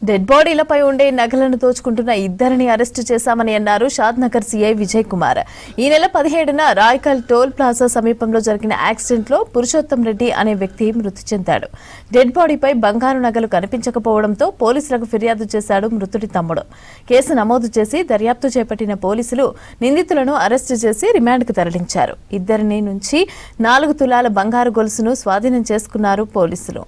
Dead బాడీలపై ఉండే నగలను దోచుకుంటున్న ఇద్దరిని arrest చేశామని అన్నారు షాద్నగర్ సీఐ విజయ్ కుమార్. ఈ నెల 17న రాయకల్ టోల్ ప్లాజా సమీపంలో జరిగిన యాక్సిడెంట్లో పురుషోత్తం రెడ్డి అనే వ్యక్తి మృతి చెందాడు. డెడ్ బాడీపై బంగారు నగలు కనిపించకపోవడంతో పోలీసులకు ఫిర్యాదు చేశాడు మృతుడి తమ్ముడు. కేసు నమోదు చేసి దర్యాప్తు చేపట్టిన పోలీసులు నిందితులను అరెస్టు చేసి రిమాండ్కు తరలించారు. ఇద్దరిని నుంచి 4 తులాల బంగారు గొలుసును స్వాధీనం చేసుకున్నారు పోలీసులు.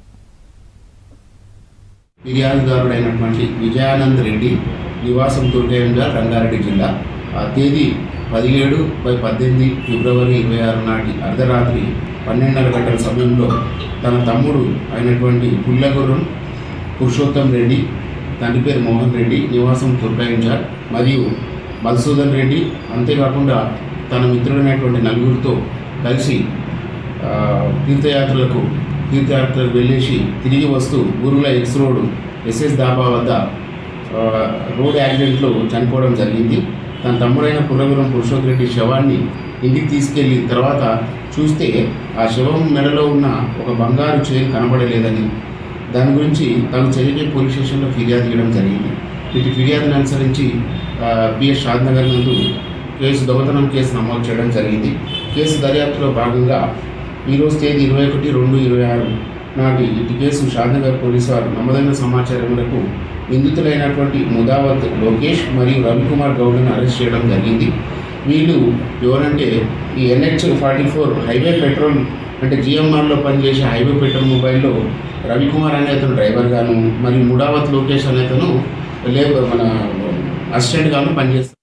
ఫిర్యాదుదారుడైనటువంటి విజయానంద్ రెడ్డి నివాసం దుర్గయంగా రంగారెడ్డి జిల్లా తేదీ 17/18 ఫిబ్రవరి 26 నాటి అర్ధరాత్రి 12:30 గంటల సమయంలో తన తమ్ముడు అయినటువంటి పుల్లగుర్రం పురుషోత్తం రెడ్డి, తండ్రి పేరు మోహన్ రెడ్డి, నివాసం దుర్గయంజార్ మరియు మధుసూదన్ రెడ్డి, అంతేకాకుండా తన మిత్రుడైనటువంటి నలుగురితో కలిసి తీర్థయాత్రలకు వెళ్ళేసి తిరిగి వస్తూ ఊరుల ఎక్స్ రోడ్ ఎస్ఎస్ దాబా వద్ద రోడ్ యాక్సిడెంట్లో చనిపోవడం జరిగింది. తన తమ్ముడైన పుల్లగుర్రం పురుషోత్తమ రెడ్డి శవాన్ని ఇంటికి తీసుకెళ్ళిన తర్వాత చూస్తే ఆ శవం మెడలో ఉన్న ఒక బంగారు చైన్ కనబడలేదని దాని గురించి తను చెరిగే పోలీస్ స్టేషన్లో ఫిర్యాదు చేయడం జరిగింది. ఇటు ఫిర్యాదును అనుసరించి పిఎస్ షాద్నగర్ నందు దొంగతనం కేసు నమోదు చేయడం జరిగింది. కేసు దర్యాప్తులో భాగంగా ఈరోజు తేదీ 21/2/26 నాటి ఇటు కేసు షాద్నగర్ పోలీసు వారు నమోదైన సమాచారం మేరకు నిందితులైనటువంటి ముదావత్ లోకేష్ మరియు రవికుమార్ గౌడ్ను అరెస్ట్ చేయడం జరిగింది. వీళ్ళు ఎవరంటే ఈ NH-44 హైవే పెట్రోల్ అంటే GMRలో పనిచేసే హైవే పెట్రోల్ మొబైల్లో రవికుమార్ అనే అతను డ్రైవర్గాను మరియు ముదావత్ లోకేష్ అనే అతను మన అసిస్టెంట్గాను పనిచేస్తారు.